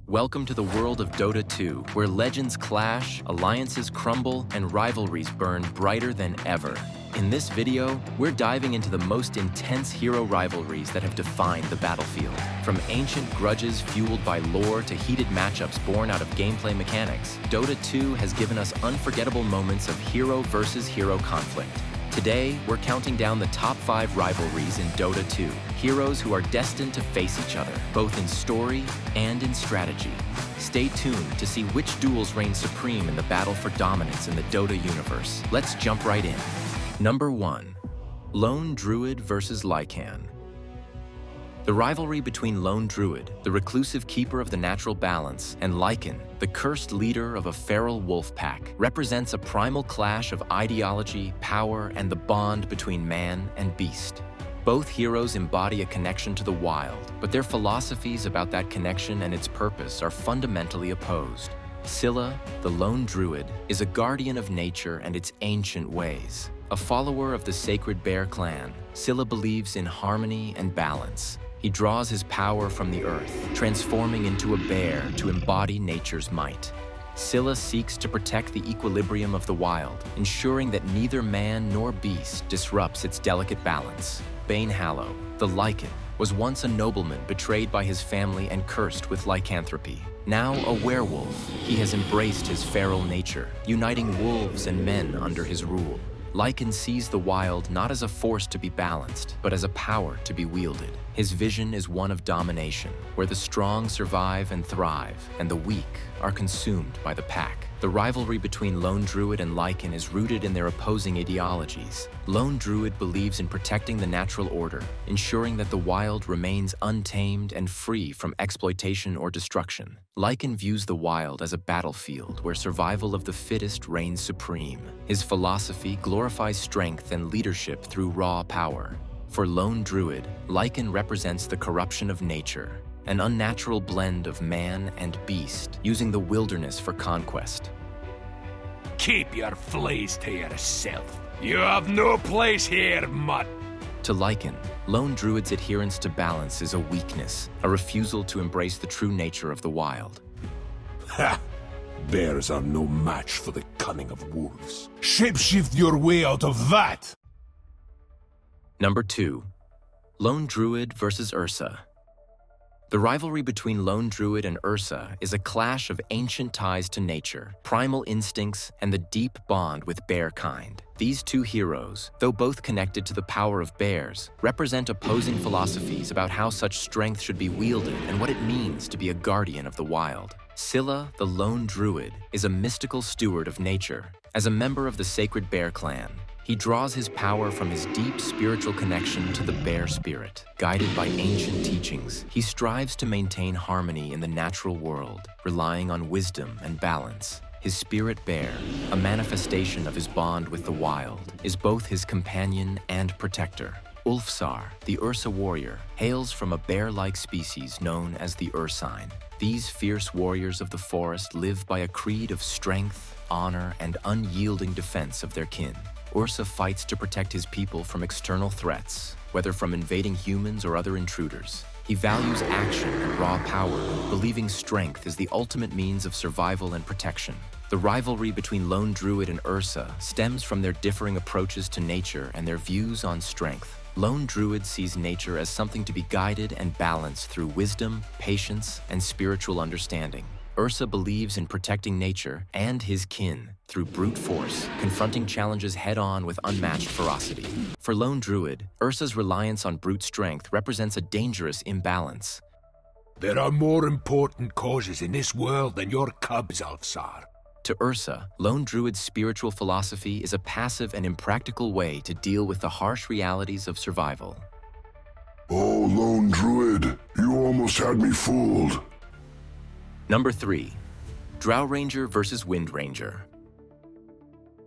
Welcome to the world of Dota 2, where legends clash, alliances crumble, and rivalries burn brighter than ever. In this video, we're diving into the most intense hero rivalries that have defined the battlefield. From ancient grudges fueled by lore to heated matchups born out of gameplay mechanics, Dota 2 has given us unforgettable moments of hero versus hero conflict. Today, we're counting down the top 5 rivalries in Dota 2, heroes who are destined to face each other, both in story and in strategy. Stay tuned to see which duels reign supreme in the battle for dominance in the Dota universe. Let's jump right in. Number 1. Lone Druid versus Lycan. The rivalry between Lone Druid, the reclusive keeper of the natural balance, and Lycan, the cursed leader of a feral wolf pack, represents a primal clash of ideology, power, and the bond between man and beast. Both heroes embody a connection to the wild, but their philosophies about that connection and its purpose are fundamentally opposed. Scylla, the Lone Druid, is a guardian of nature and its ancient ways. A follower of the sacred bear clan, Scylla believes in harmony and balance. He draws his power from the earth, transforming into a bear to embody nature's might. Scylla seeks to protect the equilibrium of the wild, ensuring that neither man nor beast disrupts its delicate balance. Banehallow, the Lycan, was once a nobleman betrayed by his family and cursed with lycanthropy. Now a werewolf, he has embraced his feral nature, uniting wolves and men under his rule. Lycan sees the wild not as a force to be balanced, but as a power to be wielded. His vision is one of domination, where the strong survive and thrive, and the weak are consumed by the pack. The rivalry between Lone Druid and Lycan is rooted in their opposing ideologies. Lone Druid believes in protecting the natural order, ensuring that the wild remains untamed and free from exploitation or destruction. Lycan views the wild as a battlefield where survival of the fittest reigns supreme. His philosophy glorifies strength and leadership through raw power. For Lone Druid, Lycan represents the corruption of nature, an unnatural blend of man and beast, using the wilderness for conquest. Keep your fleas to yourself. You have no place here, mutt. To Lycan, Lone Druid's adherence to balance is a weakness, a refusal to embrace the true nature of the wild. Ha! Bears are no match for the cunning of wolves. Shapeshift your way out of that! Number 2. Lone Druid versus Ursa. The rivalry between Lone Druid and Ursa is a clash of ancient ties to nature, primal instincts, and the deep bond with bear kind. These two heroes, though both connected to the power of bears, represent opposing philosophies about how such strength should be wielded and what it means to be a guardian of the wild. Scylla, the Lone Druid, is a mystical steward of nature. As a member of the sacred bear clan, he draws his power from his deep spiritual connection to the bear spirit. Guided by ancient teachings, he strives to maintain harmony in the natural world, relying on wisdom and balance. His spirit bear, a manifestation of his bond with the wild, is both his companion and protector. Ulfsar, the Ursa warrior, hails from a bear-like species known as the Ursine. These fierce warriors of the forest live by a creed of strength, honor, and unyielding defense of their kin. Ursa fights to protect his people from external threats, whether from invading humans or other intruders. He values action and raw power, believing strength is the ultimate means of survival and protection. The rivalry between Lone Druid and Ursa stems from their differing approaches to nature and their views on strength. Lone Druid sees nature as something to be guided and balanced through wisdom, patience, and spiritual understanding. Ursa believes in protecting nature and his kin through brute force, confronting challenges head-on with unmatched ferocity. For Lone Druid, Ursa's reliance on brute strength represents a dangerous imbalance. There are more important causes in this world than your cubs, Ulfsar. To Ursa, Lone Druid's spiritual philosophy is a passive and impractical way to deal with the harsh realities of survival. Oh, Lone Druid, you almost had me fooled. Number 3. Drow Ranger versus Wind Ranger.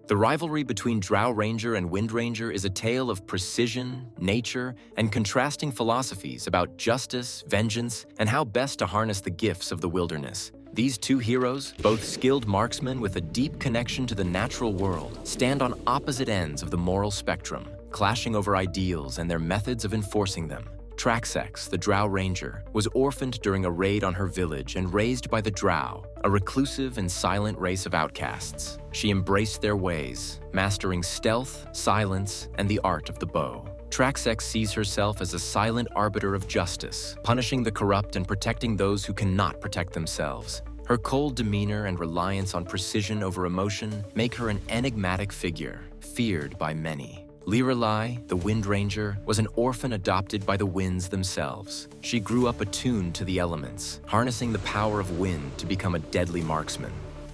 The rivalry between Drow Ranger and Wind Ranger is a tale of precision, nature, and contrasting philosophies about justice, vengeance, and how best to harness the gifts of the wilderness. These two heroes, both skilled marksmen with a deep connection to the natural world, stand on opposite ends of the moral spectrum, clashing over ideals and their methods of enforcing them. Traxex, the Drow Ranger, was orphaned during a raid on her village and raised by the Drow, a reclusive and silent race of outcasts. She embraced their ways, mastering stealth, silence, and the art of the bow. Traxex sees herself as a silent arbiter of justice, punishing the corrupt and protecting those who cannot protect themselves. Her cold demeanor and reliance on precision over emotion make her an enigmatic figure, feared by many. Lirelai, the Wind Ranger, was an orphan adopted by the winds themselves. She grew up attuned to the elements, harnessing the power of wind to become a deadly marksman.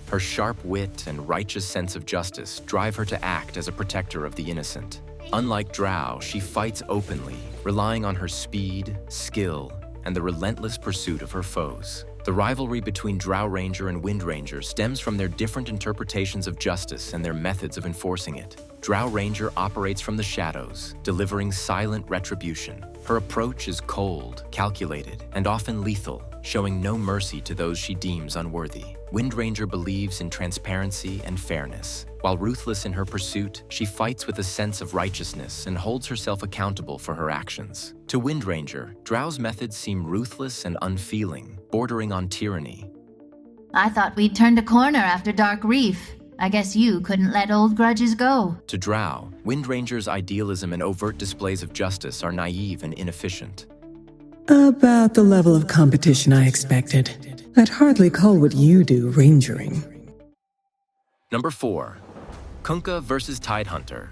Her sharp wit and righteous sense of justice drive her to act as a protector of the innocent. Unlike Drow, she fights openly, relying on her speed, skill, and the relentless pursuit of her foes. The rivalry between Drow Ranger and Wind Ranger stems from their different interpretations of justice and their methods of enforcing it. Drow Ranger operates from the shadows, delivering silent retribution. Her approach is cold, calculated, and often lethal, showing no mercy to those she deems unworthy. Wind Ranger believes in transparency and fairness. While ruthless in her pursuit, she fights with a sense of righteousness and holds herself accountable for her actions. To Wind Ranger, Drow's methods seem ruthless and unfeeling, bordering on tyranny. I thought we'd turned a corner after Dark Reef. I guess you couldn't let old grudges go. To Drow, Wind Ranger's idealism and overt displays of justice are naive and inefficient. About the level of competition I expected. I'd hardly call what you do rangering. Number 4. Kunkka versus Tidehunter.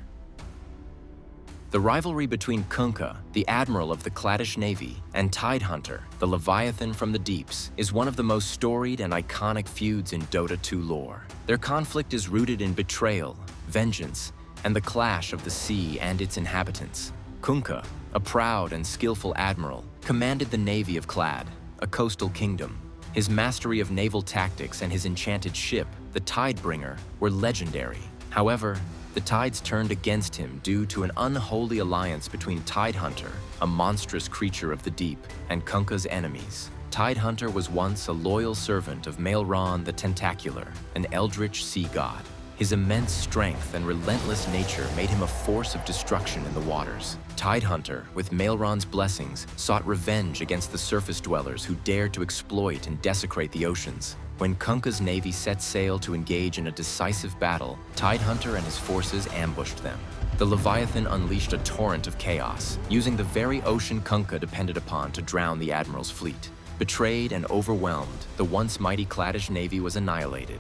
The rivalry between Kunkka, the admiral of the Cladish Navy, and Tidehunter, the Leviathan from the deeps, is one of the most storied and iconic feuds in Dota 2 lore. Their conflict is rooted in betrayal, vengeance, and the clash of the sea and its inhabitants. Kunkka, a proud and skillful admiral, commanded the navy of Clad, a coastal kingdom. His mastery of naval tactics and his enchanted ship, the Tidebringer, were legendary. However, the tides turned against him due to an unholy alliance between Tidehunter, a monstrous creature of the deep, and Kunkka's enemies. Tidehunter was once a loyal servant of Maelron the Tentacular, an eldritch sea god. His immense strength and relentless nature made him a force of destruction in the waters. Tidehunter, with Maelron's blessings, sought revenge against the surface dwellers who dared to exploit and desecrate the oceans. When Kunkka's navy set sail to engage in a decisive battle, Tidehunter and his forces ambushed them. The Leviathan unleashed a torrent of chaos, using the very ocean Kunkka depended upon to drown the admiral's fleet. Betrayed and overwhelmed, the once mighty Cladish navy was annihilated.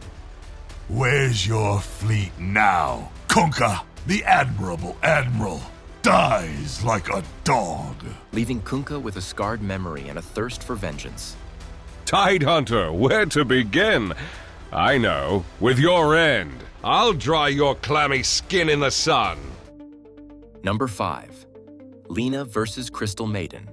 Where's your fleet now? Kunkka, the admirable admiral, dies like a dog. Leaving Kunkka with a scarred memory and a thirst for vengeance. Tidehunter, where to begin? I know. With your end. I'll dry your clammy skin in the sun. Number 5. Lina versus Crystal Maiden.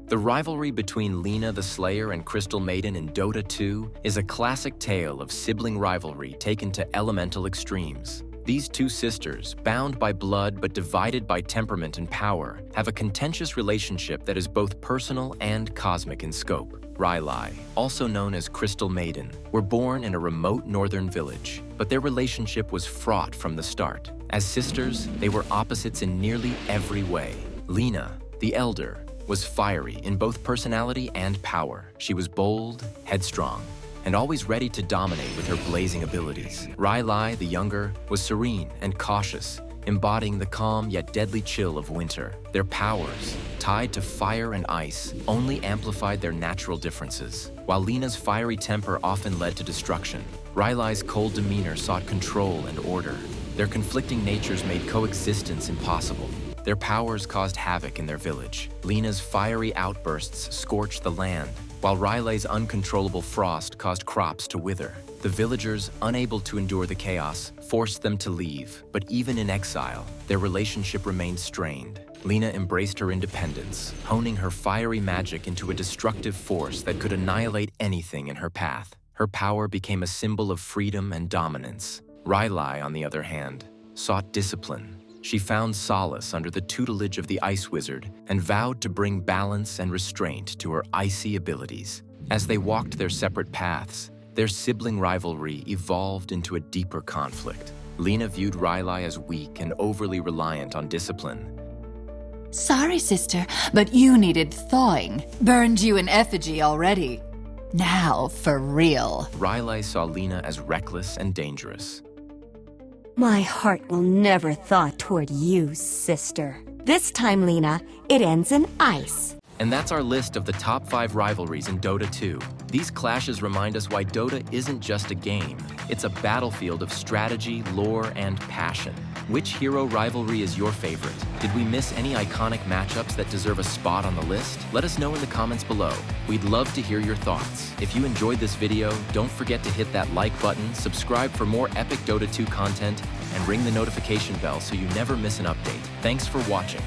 The rivalry between Lina the Slayer and Crystal Maiden in Dota 2 is a classic tale of sibling rivalry taken to elemental extremes. These two sisters, bound by blood but divided by temperament and power, have a contentious relationship that is both personal and cosmic in scope. Rylai, also known as Crystal Maiden, were born in a remote northern village, but their relationship was fraught from the start. As sisters, they were opposites in nearly every way. Lina, the elder, was fiery in both personality and power. She was bold, headstrong, and always ready to dominate with her blazing abilities. Rylai, the younger, was serene and cautious, embodying the calm yet deadly chill of winter. Their powers, tied to fire and ice, only amplified their natural differences. While Lina's fiery temper often led to destruction, Rylai's cold demeanor sought control and order. Their conflicting natures made coexistence impossible. Their powers caused havoc in their village. Lina's fiery outbursts scorched the land, while Rylai's uncontrollable frost caused crops to wither. The villagers, unable to endure the chaos, forced them to leave, but even in exile, their relationship remained strained. Lina embraced her independence, honing her fiery magic into a destructive force that could annihilate anything in her path. Her power became a symbol of freedom and dominance. Rylai, on the other hand, sought discipline. She found solace under the tutelage of the Ice Wizard and vowed to bring balance and restraint to her icy abilities. As they walked their separate paths, their sibling rivalry evolved into a deeper conflict. Lina viewed Rylai as weak and overly reliant on discipline. Sorry, sister, but you needed thawing. Burned you in effigy already. Now, for real. Rylai saw Lina as reckless and dangerous. My heart will never thaw toward you, sister. This time, Lina, it ends in ice. And that's our list of the top 5 rivalries in Dota 2. These clashes remind us why Dota isn't just a game. It's a battlefield of strategy, lore, and passion. Which hero rivalry is your favorite? Did we miss any iconic matchups that deserve a spot on the list? Let us know in the comments below. We'd love to hear your thoughts. If you enjoyed this video, don't forget to hit that like button, subscribe for more epic Dota 2 content, and ring the notification bell so you never miss an update. Thanks for watching.